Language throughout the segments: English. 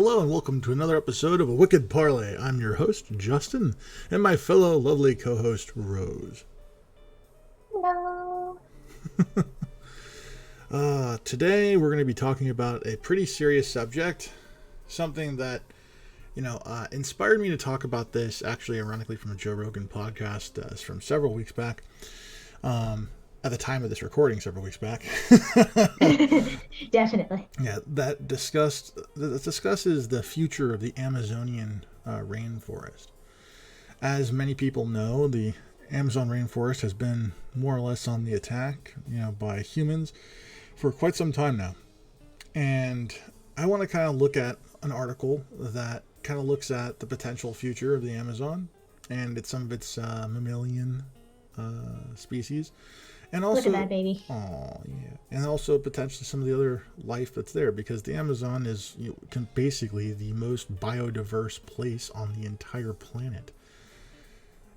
Hello and welcome to another episode of A Wicked Parley. I'm your host, Justin, and my fellow lovely co-host, Rose. Hello. Today we're going to be talking about a pretty serious subject, something that, inspired me to talk about this, actually, ironically, from a Joe Rogan podcast from several weeks back. At the time of this recording, several weeks back. Definitely. Yeah, that discusses the future of the Amazonian rainforest. As many people know, the Amazon rainforest has been more or less on the attack, by humans for quite some time now. And I want to kind of look at an article that kind of looks at the potential future of the Amazon and some of its mammalian species. And also, look at that baby. Oh, yeah. And also potentially some of the other life that's there, because the Amazon is basically the most biodiverse place on the entire planet.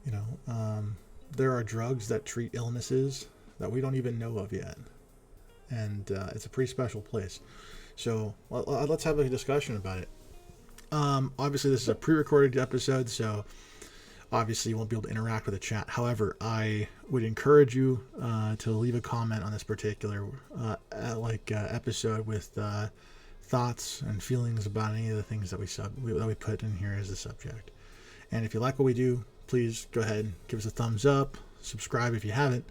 There are drugs that treat illnesses that we don't even know of yet. And it's a pretty special place. So let's have a discussion about it. Obviously, this is a pre-recorded episode, so obviously you won't be able to interact with the chat. However, I would encourage you to leave a comment on this particular episode with thoughts and feelings about any of the things that we put in here as a subject. And if you like what we do, please go ahead and give us a thumbs up, subscribe if you haven't,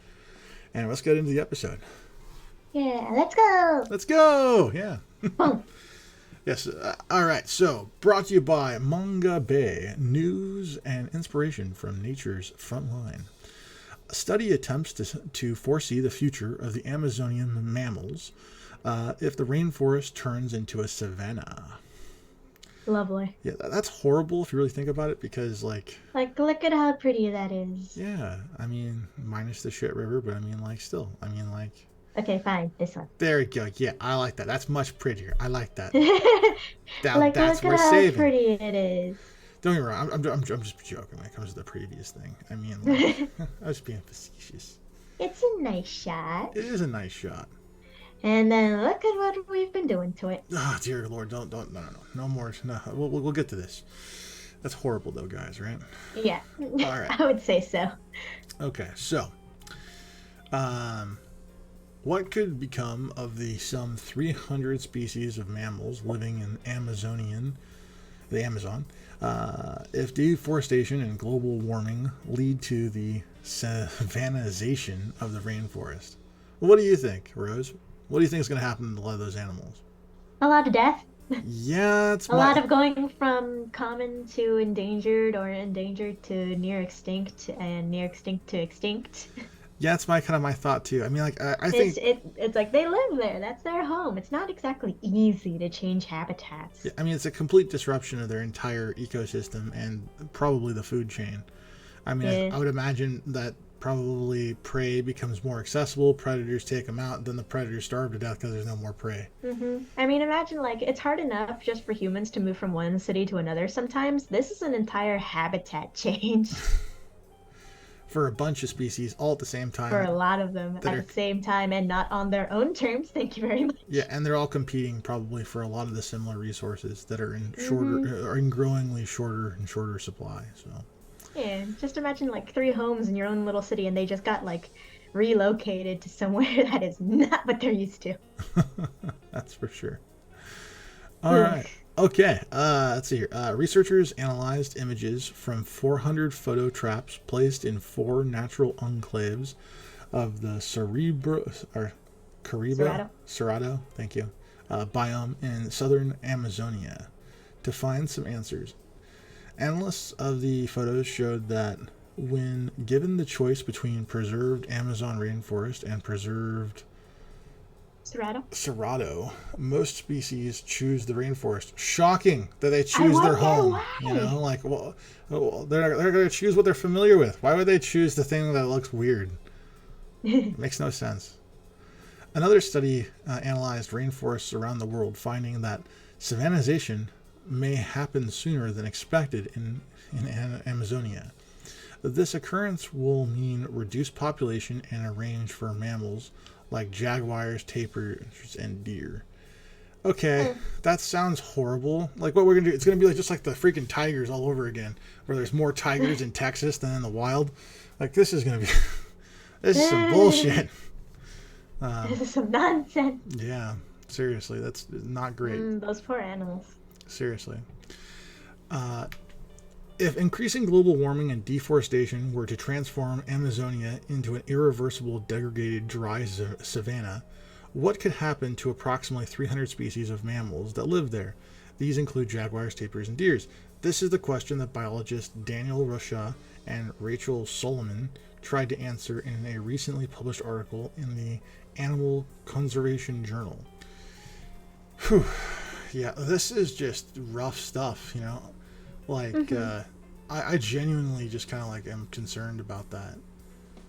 and let's get into the episode. Yeah, let's go. Let's go. Yeah. Boom. Yes. All right. So, brought to you by Manga Bay, news and inspiration from nature's front line. A study attempts to foresee the future of the Amazonian mammals if the rainforest turns into a savanna. Lovely. Yeah, that's horrible if you really think about it, because look at how pretty that is. Yeah, minus the shit river, but still. Okay, fine. This one. There we go. Yeah, I like that. That's much prettier. I like that. Look at how pretty it is. Don't get me wrong. I'm just joking when it comes to the previous thing. I was being facetious. It's a nice shot. It is a nice shot. And then look at what we've been doing to it. Oh, dear Lord. No more. No. We'll get to this. That's horrible, though, guys, right? Yeah. All right. I would say so. Okay, so, what could become of the some 300 species of mammals living in the Amazon, if deforestation and global warming lead to the savannization of the rainforest? What do you think, Rose? What do you think is going to happen to a lot of those animals? A lot of death. Yeah, it's a lot of going from common to endangered, or endangered to near extinct, and near extinct to extinct. Yeah, it's my thought too. I think it's like they live there. That's their home. It's not exactly easy to change habitats. Yeah, it's a complete disruption of their entire ecosystem and probably the food chain. I would imagine that probably prey becomes more accessible. Predators take them out, then the predators starve to death because there's no more prey. Mm-hmm. Imagine it's hard enough just for humans to move from one city to another. Sometimes this is an entire habitat change. For a bunch of species all at the same time. For a lot of them at the same time, and not on their own terms. Thank you very much. Yeah, and they're all competing probably for a lot of the similar resources that are in shorter, or in growingly shorter and shorter supply. So. Yeah, just imagine 3 homes in your own little city, and they just got relocated to somewhere that is not what they're used to. That's for sure. All right. Okay, let's see here. Researchers analyzed images from 400 photo traps placed in 4 natural enclaves of the Cerrado, thank you, biome in southern Amazonia to find some answers. Analysts of the photos showed that when given the choice between preserved Amazon rainforest and preserved Cerrado, most species choose the rainforest. Shocking that they choose their home. Why? They're going to choose what they're familiar with. Why would they choose the thing that looks weird? Makes no sense. Another study analyzed rainforests around the world, finding that savannization may happen sooner than expected in Amazonia. This occurrence will mean reduced population and a range for mammals like jaguars, tapirs, and deer. Okay, Mm. that sounds horrible. Like what we're gonna do? It's gonna be like just like the freaking tigers all over again, where there's more tigers in Texas than in the wild. Like this is gonna be, this is some bullshit. This is some nonsense. Yeah, seriously, that's not great. Those poor animals. Seriously. Uh, if increasing global warming and deforestation were to transform Amazonia into an irreversible, degraded, dry savanna, what could happen to approximately 300 species of mammals that live there? These include jaguars, tapirs, and deers. This is the question that biologists Daniel Rocha and Rachel Solomon tried to answer in a recently published article in the Animal Conservation Journal. Whew. Yeah, this is just rough stuff, you know? Like, I genuinely just kind of like am concerned about that.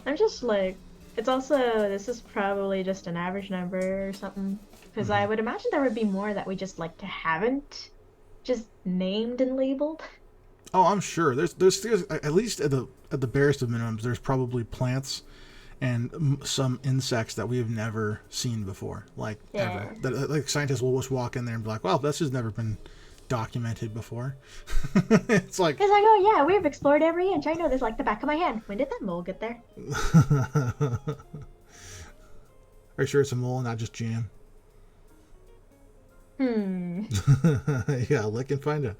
I'm just like, it's also, this is probably just an average number or something. Because I would imagine there would be more that we just like haven't just named and labeled. Oh, I'm sure. There's at least at the barest of minimums, there's probably plants and some insects that we have never seen before, like Yeah. ever. That like scientists will just walk in there and be like, "Well, this has never been documented before." It's like, It's like, oh yeah, we've explored every inch. I know this like the back of my hand. When did that mole get there? are you sure it's a mole, not just jam? Yeah, look and find out.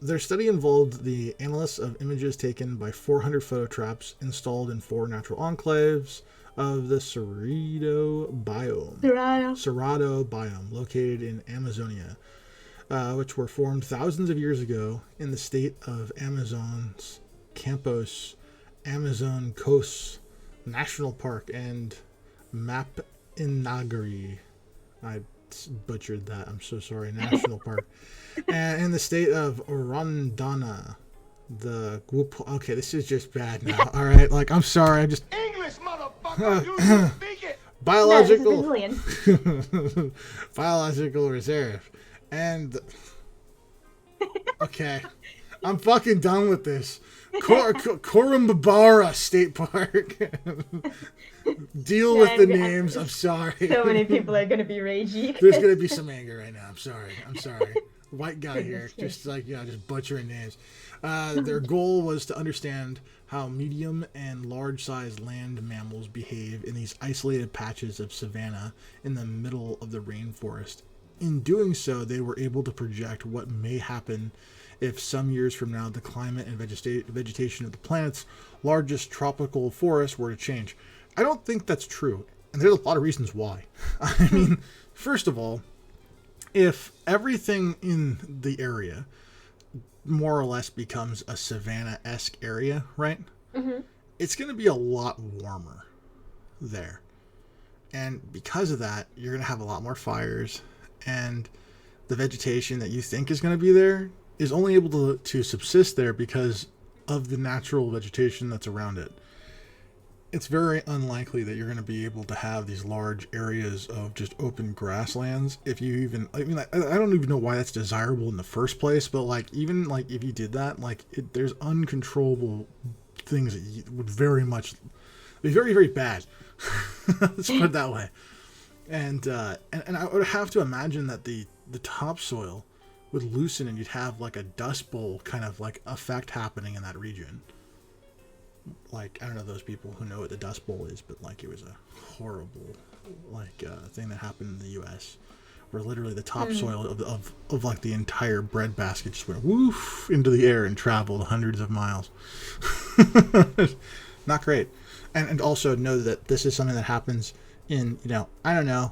Their study involved the analysis of images taken by 400 photo traps installed in 4 natural enclaves of the Cerrado biome located in Amazonia, which were formed thousands of years ago in the state of Amazon's Campos Amazon Coast National Park and Mapinagari. I butchered that. I'm so sorry. National Park. And in the state of Rondônia, okay, this is just bad now. All right, like I'm sorry. I just English, motherfucker. You speak it. biological No, this is Brazilian. biological reserve, and okay, I'm fucking done with this. Corumbara State Park. Deal with the names. I'm sorry. So many people are gonna be ragey. There's gonna be some anger right now. I'm sorry. White guy here, just like just butchering names. Their goal was to understand how medium and large-sized land mammals behave in these isolated patches of savanna in the middle of the rainforest. In doing so, they were able to project what may happen if some years from now the climate and vegetation of the planet's largest tropical forest were to change. I don't think that's true, and there's a lot of reasons why. I mean, first of all, if everything in the area more or less becomes a savanna-esque area, right? It's going to be a lot warmer there. And because of that, you're going to have a lot more fires, and the vegetation that you think is going to be there is only able to subsist there because of the natural vegetation that's around it. It's very unlikely that you're going to be able to have these large areas of just open grasslands. If you even, I mean, I don't even know why that's desirable in the first place, but like, even like if you did that, like there's uncontrollable things that would very much be very, very bad. Let's put it that way. And I would have to imagine that the topsoil would loosen and you'd have like a dust bowl kind of like effect happening in that region. Like, I don't know those people who know what the Dust Bowl is, but like it was a horrible like thing that happened in the U.S. where literally the topsoil of like the entire bread basket just went woof into the air and traveled hundreds of miles. Not great. And also know that this is something that happens in, I don't know,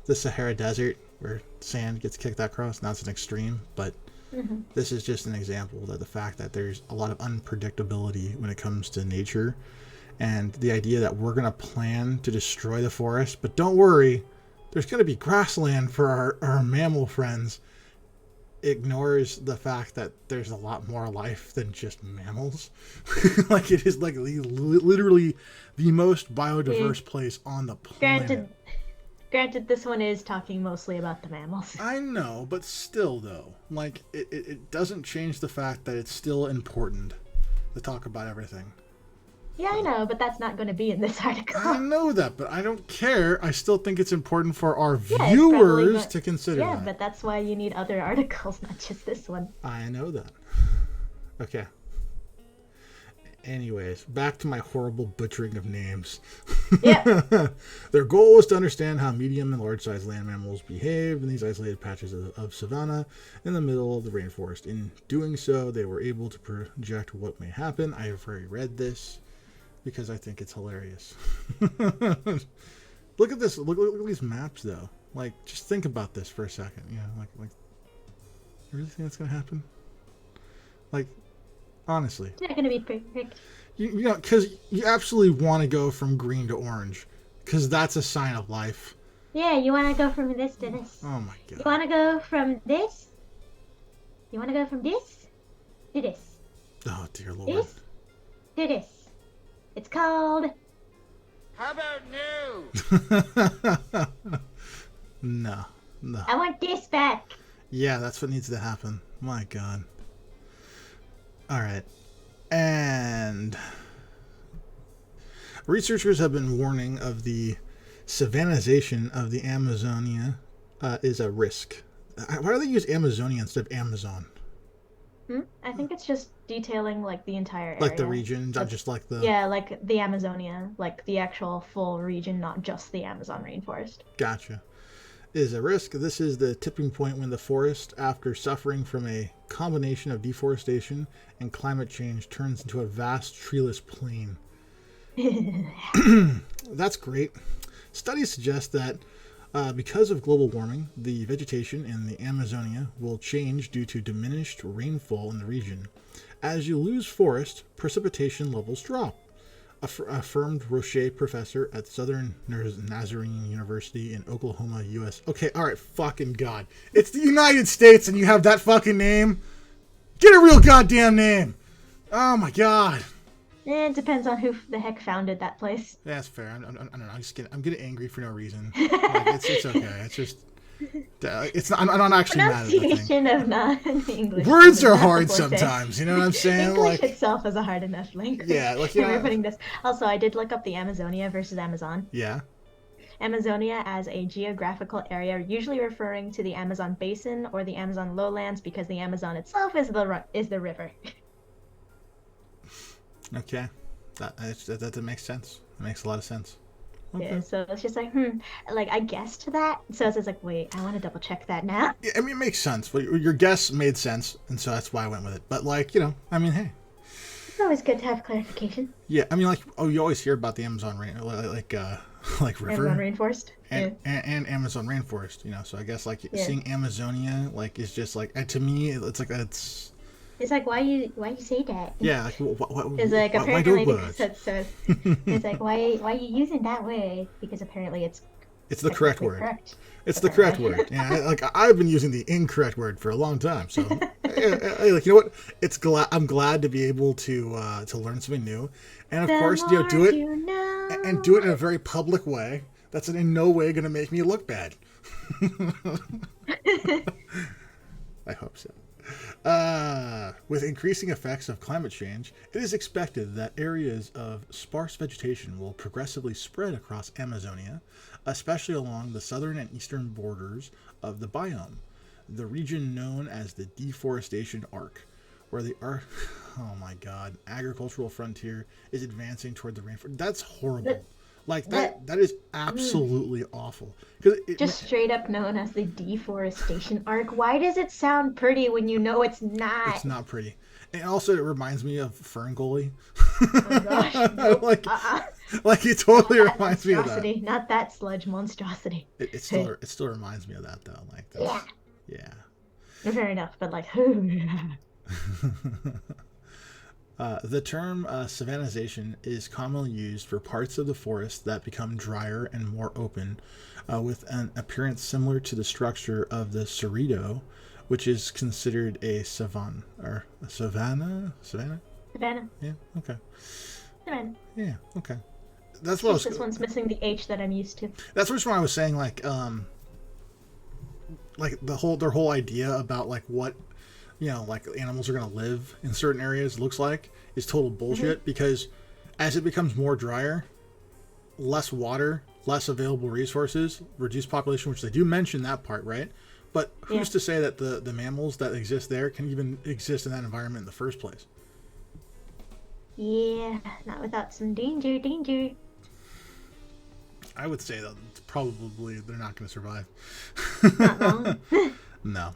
the Sahara Desert where sand gets kicked across. Now it's an extreme, but this is just an example that the fact that there's a lot of unpredictability when it comes to nature, and the idea that we're going to plan to destroy the forest, but don't worry, there's going to be grassland for our mammal friends, ignores the fact that there's a lot more life than just mammals. Like it is like literally the most biodiverse place on the planet. Granted, this one is talking mostly about the mammals. I know, but still, though, like, it doesn't change the fact that it's still important to talk about everything. Yeah, I know, but that's not going to be in this article. I know that, but I don't care. I still think it's important for our Yeah, it's viewers probably to consider Yeah, that. but that's why you need other articles, not just this one. I know that. Okay. Anyways, back to my horrible butchering of names. Yeah. Their goal was to understand how medium and large-sized land mammals behave in these isolated patches of savanna in the middle of the rainforest. In doing so, they were able to project what may happen. I have already read this because I think it's hilarious. Look at this. Look at these maps, though. Like, just think about this for a second. You know, like, you really think that's gonna happen? Like, honestly. It's not going to be perfect. You know, because you absolutely want to go from green to orange, because that's a sign of life. Yeah, you want to go from this to this. Oh my You god. want to go from this? You want to go from this to this? Oh dear lord. This to this. It's called... How about new? No. I want this back. Yeah, that's what needs to happen. My god. Alright. And researchers have been warning of the savannization of the Amazonia is a risk. Why do they use Amazonia instead of Amazon? I think it's just detailing like the entire area. Like the region, not just like the... Yeah, like the Amazonia, like the actual full region, not just the Amazon rainforest. Gotcha. Is a risk. This is the tipping point when the forest, after suffering from a combination of deforestation and climate change, turns into a vast treeless plain. That's great. Studies suggest that because of global warming, the vegetation in the Amazonia will change due to diminished rainfall in the region. As you lose forest, precipitation levels drop, affirmed Roche, professor at Southern Nazarene University in Oklahoma, U.S. Okay, alright, fucking God. It's the United States and you have that fucking name? Get a real goddamn name! Oh my god. It depends on who the heck founded that place. That's fair. I don't know. I'm getting angry for no reason. Like, it's okay. It's just... I'm not actually mad at the thing. Pronunciation of non-English. Words are hard sometimes, you know what I'm saying? English Like, itself is a hard enough language. yeah, like, We're yeah. putting this. Also, I did look up the Amazonia versus Amazon. Yeah. Amazonia as a geographical area, usually referring to the Amazon basin or the Amazon lowlands, because the Amazon itself is the river. Okay. That makes sense. It makes a lot of sense. Okay. Yeah, so it's just like, like I guessed that. So it's just like, wait, I want to double check that now. Yeah, I mean, it makes sense. But your guess made sense, and so that's why I went with it. But, like, you know, I mean, hey. It's always good to have clarification. Yeah, I mean, like, you always hear about the Amazon rain, like river. Amazon rainforest. And Amazon rainforest, you know. So I guess, like, seeing Amazonia, like, is just, like, to me, it's like, It's like, why you say that? yeah, like, It's like, why apparently those because words? it's like, why are you using that word? Because apparently it's the correct technically word. correct. It's the correct word. Yeah, like, I've been using the incorrect word for a long time. So, like, you know what? I'm glad to be able to learn something new, and of course, do it and do it in a very public way. That's in no way going to make me look bad. I hope so. With increasing effects of climate change, it is expected that areas of sparse vegetation will progressively spread across Amazonia, especially along the southern and eastern borders of the biome, the region known as the deforestation arc, where the oh my god, agricultural frontier is advancing toward the rainforest. That's horrible. Like, that is absolutely awful. Just straight up known as the deforestation arc. Why does it sound pretty when you know it's not? It's not pretty. And also, it reminds me of Ferngully. Oh gosh. Like, like, it totally reminds me of that. Not that sludge monstrosity. It still reminds me of that, though. Like, that's, yeah. Fair enough, but like... The term savannization is commonly used for parts of the forest that become drier and more open, with an appearance similar to the structure of the cerrado, which is considered a savanna. Or a savanna? Savannah? Savannah. Yeah, okay. Savannah. Yeah, okay. That's what This one's missing the H that I'm used to. That's which one I was saying, like their whole idea about, like, what, you know, like, animals are going to live in certain areas looks like is total bullshit, because As it becomes more drier, less water, less available resources, reduced population, which they do mention that part, right? But who's to say that the mammals that exist there can even exist in that environment in the first place? Yeah, not without some danger. I would say that probably they're not going to survive. Not long. No.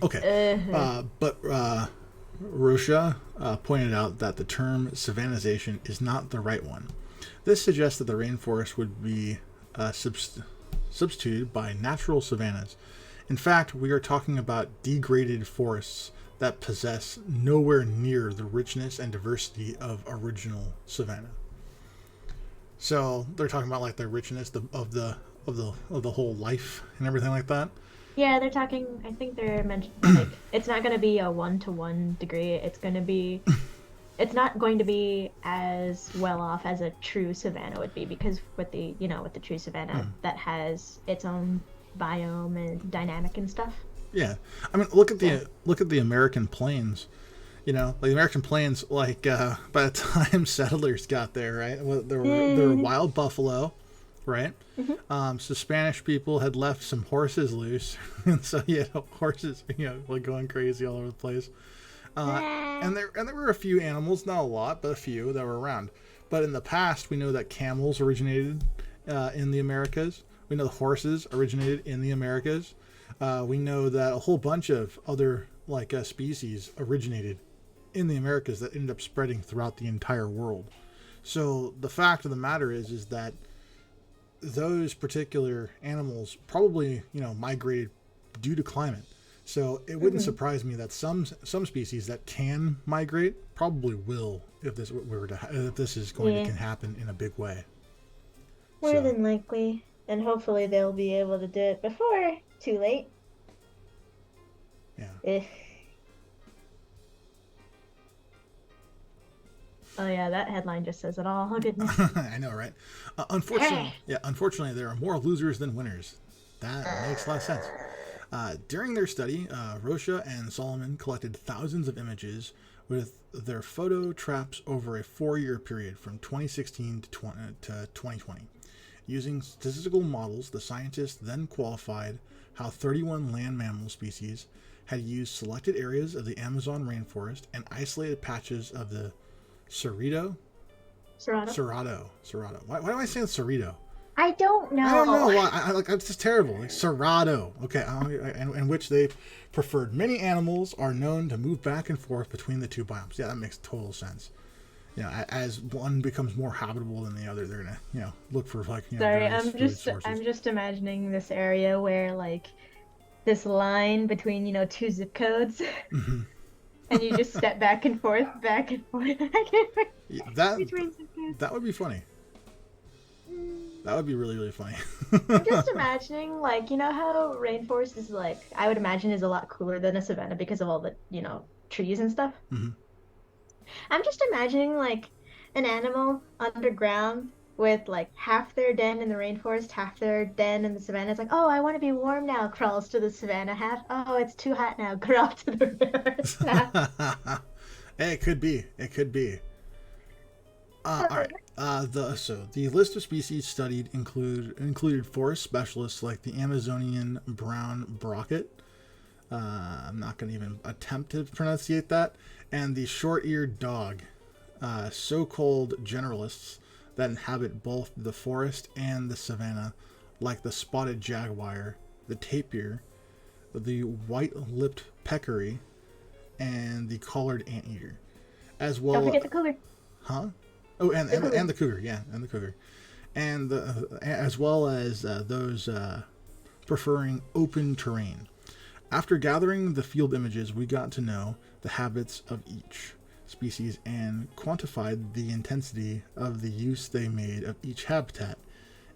Okay. But Rocha pointed out that the term savannization is not the right one. This suggests that the rainforest would be substituted by natural savannas. In fact, we are talking about degraded forests that possess nowhere near the richness and diversity of original savanna. So they're talking about like the richness of the whole life and everything like that. Yeah, they're talking. I think they're mentioning like it's not going to be a 1-to-1 degree. It's going to be. It's not going to be as well off as a true savanna would be because with the true savanna that has its own biome and dynamic and stuff. Yeah, I mean, look at the American plains. You know, like the American plains. Like by the time settlers got there, right? Well, there were wild buffalo, right? Mm-hmm. So Spanish people had left some horses loose, and so you had horses, like going crazy all over the place. And there were a few animals, not a lot, but a few that were around. But in the past, we know that camels originated in the Americas. We know the horses originated in the Americas. We know that a whole bunch of other species originated in the Americas that ended up spreading throughout the entire world. So the fact of the matter is that those particular animals probably migrated due to climate. So it wouldn't surprise me that some species that can migrate probably will if this is going to happen in a big way. More than likely, and hopefully they'll be able to do it before too late. Yeah. Oh yeah, that headline just says it all. Oh goodness. I know, right? Unfortunately, there are more losers than winners. That makes a lot of sense. During their study, Rocha and Solomon collected thousands of images with their photo traps over a 4-year period from 2016 to 2020. Using statistical models, the scientists then qualified how 31 land mammal species had used selected areas of the Amazon rainforest and isolated patches of the Cerrado. Why am I saying Cerrado? I don't know. I don't know why. It's just terrible. Like Cerrado. Okay, in which they preferred. Many animals are known to move back and forth between the two biomes. Yeah, that makes total sense. As one becomes more habitable than the other, they're gonna, look for Sorry, various I'm just imagining this area where this line between two zip codes, and you just step back and forth, back and forth. Between zip codes. That would be funny. That would be really, really funny. I'm just imagining, how rainforest is I would imagine is a lot cooler than a savanna because of all the, trees and stuff. Mm-hmm. I'm just imagining, an animal underground with, half their den in the rainforest, half their den in the savannah. It's oh, I want to be warm now, crawls to the savannah. Half, oh, it's too hot now, crawl to the river. Hey, it could be. All right. The list of species studied included forest specialists like the Amazonian brown brocket. I'm not going to even attempt to pronunciate that. And the short-eared dog, so-called generalists that inhabit both the forest and the savanna, like the spotted jaguar, the tapir, the white-lipped peccary, and the collared anteater, as well. Don't forget the cougar. Huh? Oh, and the cougar, yeah, and the cougar, and as well as those preferring open terrain. After gathering the field images, we got to know the habits of each species and quantified the intensity of the use they made of each habitat.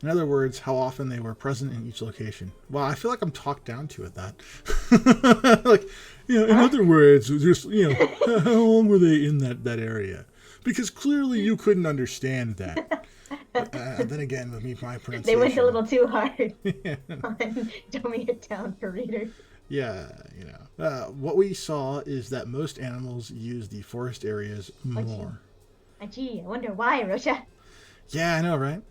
In other words, how often they were present in each location. Well, I feel like I'm talked down to at that. In other words, just how long were they in that area? Because clearly you couldn't understand that. Then again, with my pronunciation. They went a little too hard on dumbing it down for readers. Yeah, what we saw is that most animals use the forest areas more. Gee, I wonder why, Rosha. Yeah, I know, right?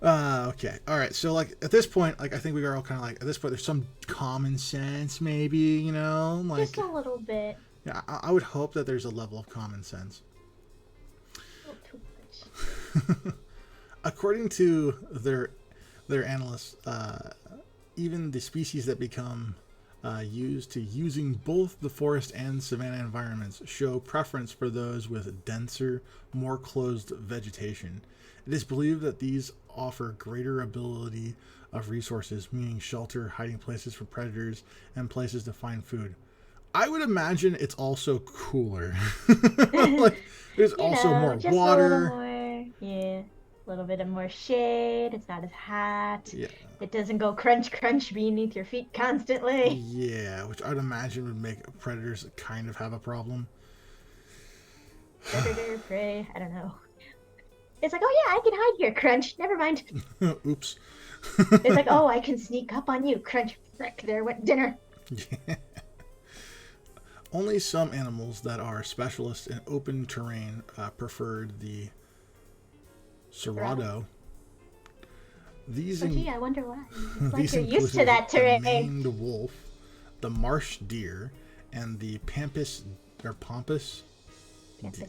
Okay. All right. So, like, at this point, like, I think we are all kind of like, at this point, there's some common sense, maybe, you know? Just Like, a little bit. yeah, I would hope that there's a level of common sense. Not too much. According to their analysts, even the species that become used to using both the forest and savanna environments show preference for those with denser, more closed vegetation. It is believed that these offer greater ability of resources, meaning shelter, hiding places for predators, and places to find food. I would imagine it's also cooler. Like, there's also more just water. a little more. Yeah. A little bit of more shade. It's not as hot. Yeah. It doesn't go crunch crunch beneath your feet constantly. Yeah, which I'd imagine would make predators kind of have a problem. Predator, prey, I don't know. It's like, oh yeah, I can hide here, crunch. Never mind. Oops. It's like, oh, I can sneak up on you, crunch. Frick, there went dinner. Yeah. Only some animals that are specialists in open terrain preferred the Cerrado. These Gee, I wonder why. It's like these you're used to that the terrain. maned wolf, the marsh deer, and the pampas or pampas deer,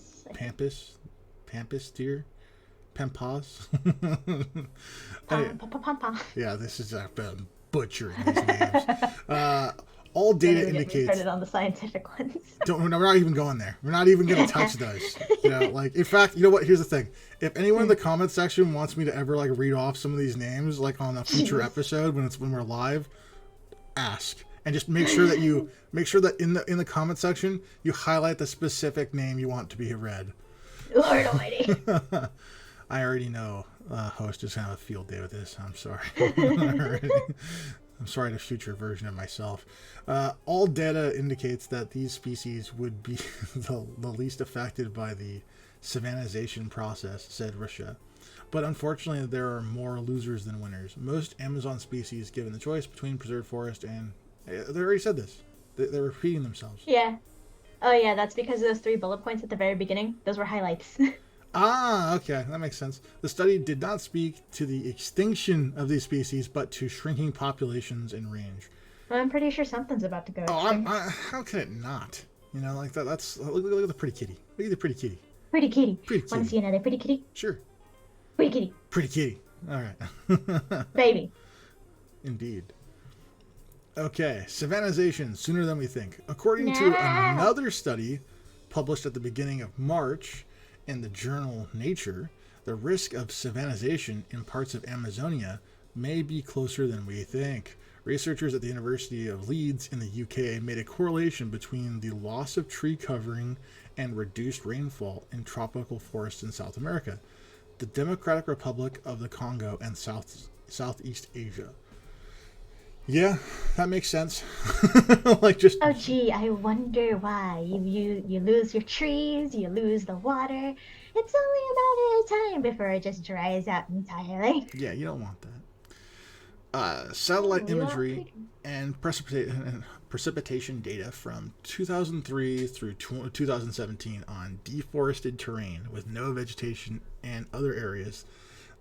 pampas. Yeah, this is I'm butchering these names. All data indicates. Started on the scientific ones. We're not even going there. We're not even going to touch those. You know, like, in fact, you know what? Here's the thing. If anyone in the comment section wants me to ever like read off some of these names, like on a future episode when we're live, ask, and just make sure that in the comment section you highlight the specific name you want to be read. Lord Almighty. I already know host is gonna have a field day with this. I'm sorry. I'm sorry to future version of myself. All data indicates that these species would be the least affected by the savannization process, said Russia. But unfortunately, there are more losers than winners. Most Amazon species, given the choice between preserved forest and... They already said this. They're repeating themselves. Yeah. Oh yeah, that's because of those 3 bullet points at the very beginning. Those were highlights. Ah, okay, that makes sense. The study did not speak to the extinction of these species, but to shrinking populations in range. Well, I'm pretty sure something's about to go extinct. How can it not? You know, like that. That's look at the pretty kitty. Look at the pretty kitty. Pretty kitty. Pretty Want to kitty. see another pretty kitty? Sure. Pretty kitty. Pretty kitty. All right. Baby. Indeed. Okay, savannization sooner than we think. According to another study published at the beginning of March in the journal Nature, the risk of savannization in parts of Amazonia may be closer than we think. Researchers at the University of Leeds in the UK made a correlation between the loss of tree covering and reduced rainfall in tropical forests in South America, the Democratic Republic of the Congo, and Southeast Asia. Yeah, that makes sense. Like just. Oh gee, I wonder why. You lose your trees, you lose the water. It's only a matter of time before it just dries out entirely. Yeah, you don't want that. Satellite imagery and precipitation data from 2003 through 2017 on deforested terrain with no vegetation and other areas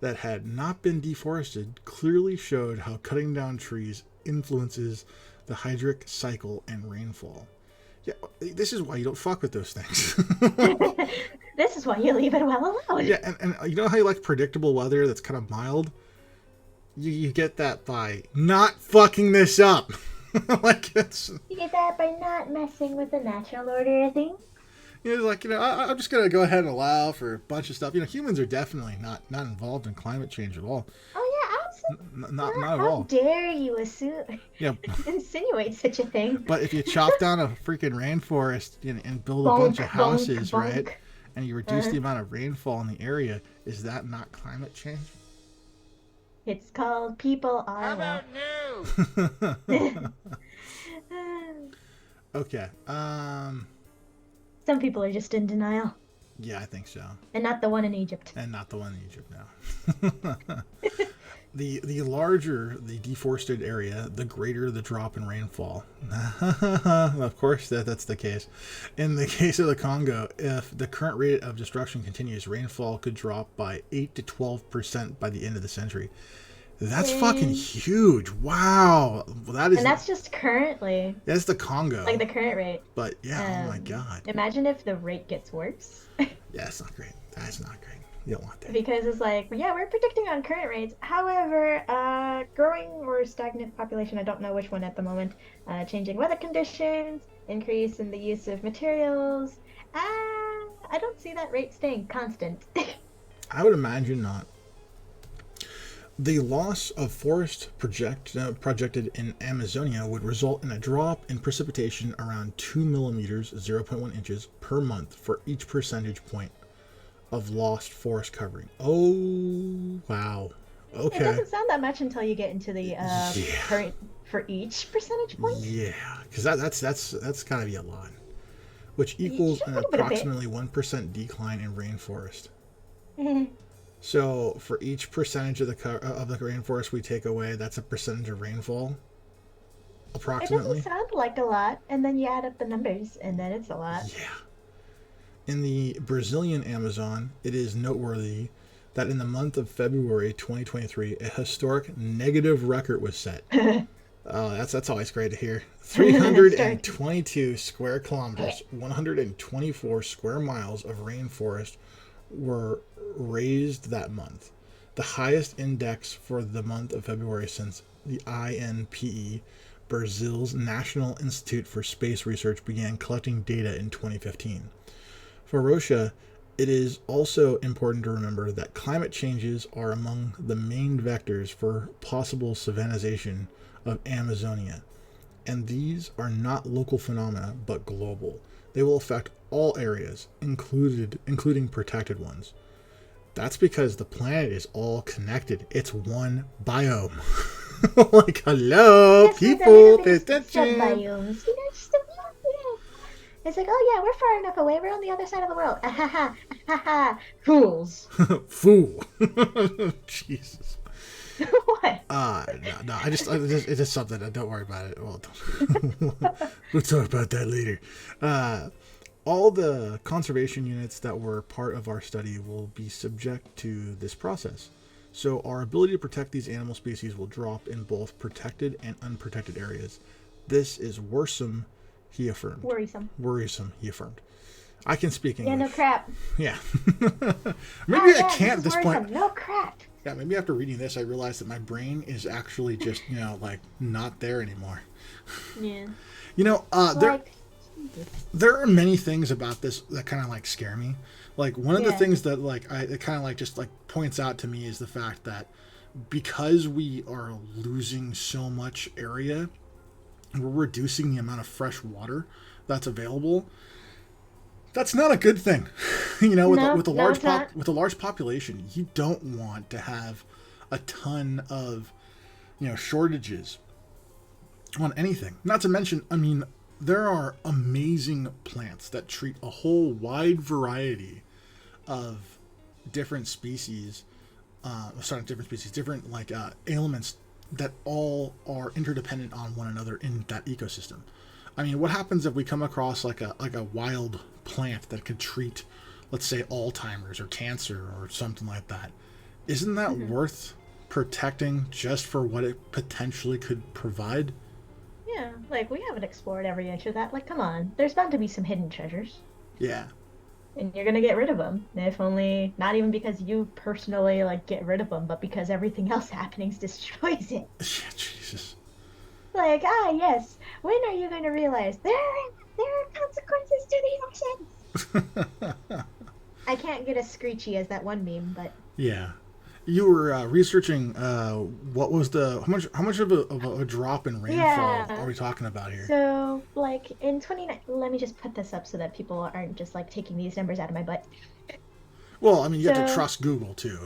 that had not been deforested clearly showed how cutting down trees influences the hydric cycle and rainfall. Yeah, this is why you don't fuck with those things. This is why you leave it well alone. Yeah, and you know how you like predictable weather that's kind of mild? You get that by not fucking this up. Like it's. You get that by not messing with the natural order of things. You know, like, I'm just gonna go ahead and allow for a bunch of stuff. Humans are definitely not involved in climate change at all. Oh yeah, absolutely. Not at How all. dare you assume? Yeah. Insinuate such a thing? But if you chop down a freaking rainforest and build a bunch of houses, right, and you reduce the amount of rainfall in the area, is that not climate change? It's called people are. How about new? Okay. Some people are just in denial. Yeah, I think so. And not the one in Egypt. And not the one in Egypt now. The larger the deforested area, the greater the drop in rainfall. Of course, that's the case. In the case of the Congo, if the current rate of destruction continues, rainfall could drop by 8 to 12% by the end of the century. That's fucking huge. Wow. That is. And that's just currently. That's the Congo. Like the current rate. But yeah, oh my god. Imagine if the rate gets worse. Yeah, it's not great. That's not great. You don't want that. Because it's like, yeah, we're predicting on current rates. However, growing or stagnant population, I don't know which one at the moment, changing weather conditions, increase in the use of materials. I don't see that rate staying constant. I would imagine not. The loss of forest projected in Amazonia would result in a drop in precipitation around 2 millimeters, 0.1 inches per month for each percentage point of lost forest covering. Oh, wow. Okay. It doesn't sound that much until you get into the current for each percentage point. Yeah, because that's gotta be a lot, which equals an approximately 1% decline in rainforest. So for each percentage of the rainforest we take away, that's a percentage of rainfall. Approximately. It doesn't sound like a lot, and then you add up the numbers, and then it's a lot. Yeah. In the Brazilian Amazon, it is noteworthy that in the month of February 2023, a historic negative record was set. That's always great to hear. 322 square kilometers, 124 square miles of rainforest were raised that month, the highest index for the month of February since the INPE, Brazil's National Institute for Space Research, began collecting data in 2015. For Rocha, it is also important to remember that climate changes are among the main vectors for possible savanization of Amazonia, and these are not local phenomena but global. They will affect all areas, including protected ones. That's because the planet is all connected. It's one biome. Like, hello, Yes, people, pay there's attention. Sub-biomes. You know, just it's like, oh yeah, we're far enough away. We're on the other side of the world. Fools. Fool. Jesus. What? No. It's just something. Don't worry about it. Well, we'll talk about that later. All the conservation units that were part of our study will be subject to this process. So our ability to protect these animal species will drop in both protected and unprotected areas. This is worrisome, he affirmed. Worrisome, he affirmed. I can speak English. Yeah, no crap. Yeah. Maybe I can't at this point. No crap. Yeah, maybe after reading this, I realized that my brain is actually just, like, not there anymore. Yeah. There are many things about this that kind of, like, scare me. Like, one of the things that, like, it kind of, like, just, like, points out to me is the fact that because we are losing so much area, we're reducing the amount of fresh water that's available. That's not a good thing. With a large population, you don't want to have a ton of, shortages on anything. Not to mention, there are amazing plants that treat a whole wide variety of different species, different ailments that all are interdependent on one another in that ecosystem. What happens if we come across like a wild plant that could treat, let's say, Alzheimer's or cancer or something like that? Isn't that worth protecting just for what it potentially could provide? Yeah, like, we haven't explored every inch of that. Like, come on. There's bound to be some hidden treasures. Yeah. And you're gonna get rid of them. If only, not even because you personally, get rid of them, but because everything else happening destroys it. Yeah, Jesus. Like, yes. When are you going to realize there are consequences to the actions? I can't get as screechy as that one meme, but yeah. You were researching what was how much of a drop in rainfall are we talking about here? So, in 29, let me just put this up so that people aren't just taking these numbers out of my butt. Well, you have to trust Google too.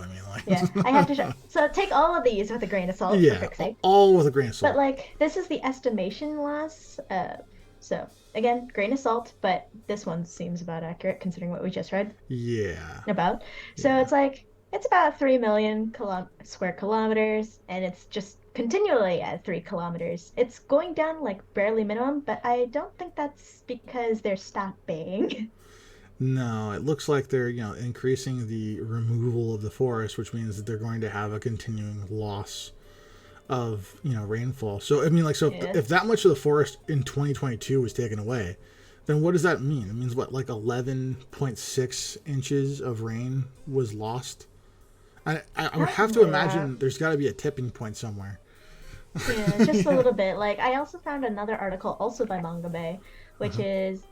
Yeah, I have to. So take all of these with a grain of salt. Yeah, all with a grain of salt. But this is the estimation loss. So again, grain of salt. But this one seems about accurate considering what we just read. Yeah. About. So it's It's about 3 million square kilometers, and it's just continually at 3 kilometers. It's going down like barely minimum, but I don't think that's because they're stopping. No, it looks like they're, increasing the removal of the forest, which means that they're going to have a continuing loss of, rainfall. So, I mean, like, so Yeah. if that much of the forest in 2022 was taken away, then what does that mean? It means what, like 11.6 inches of rain was lost? I would have to Probably that. imagine there's got to be a tipping point somewhere. Yeah, just a Yeah. little bit. Like I also found another article also by Manga Bay, which Uh-huh. is,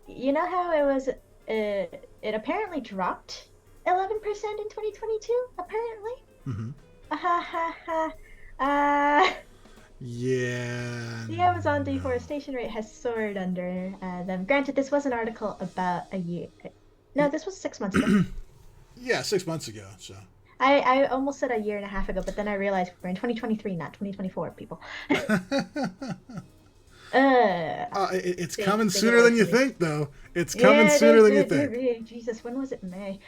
you know how it was it apparently dropped 11% in 2022, apparently. Hmm. Ha ha ha. Uh, Yeah, the Amazon no. deforestation rate has soared under them. Granted, this was an article about a year. No, this was 6 months ago. Yeah, 6 months ago. So I almost said a year and a half ago, but then I realized we're in 2023, not 2024, people. Uh, it's coming Take it sooner away than you from me. think, though. It's coming Yeah, it sooner is. than you think. Jesus, when was it? May?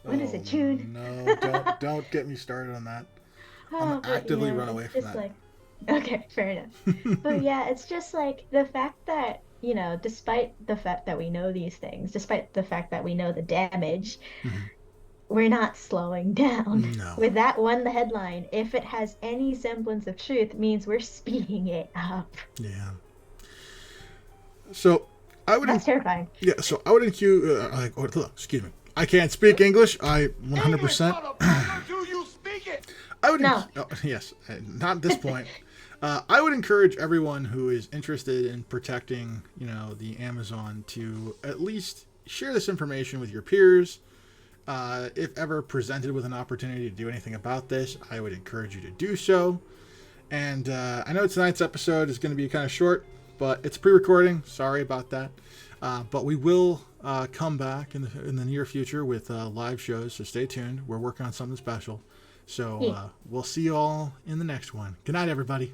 When is Oh it? June? no! Don't get me started on that. I'm gonna Oh, but actively yeah, run away it's from just that. like, okay, fair enough. But yeah, it's just like the fact that, despite the fact that we know these things, despite the fact that we know the damage, Mhm. we're not slowing down. No. With that one, the headline, if it has any semblance of truth, means we're speeding it up. Yeah. So I would. That's terrifying. Yeah. So I would include. Excuse me. I can't speak English. I English, 100%. motherfucker, do you speak it? I would. No. Yes. Not at this point. I would encourage everyone who is interested in protecting, the Amazon to at least share this information with your peers. If ever presented with an opportunity to do anything about this, I would encourage you to do so. And I know tonight's episode is going to be kind of short, but it's pre-recording. Sorry about that. But we will come back in the near future with live shows, so stay tuned. We're working on something special. So Yeah. we'll see you all in the next one. Good night, everybody.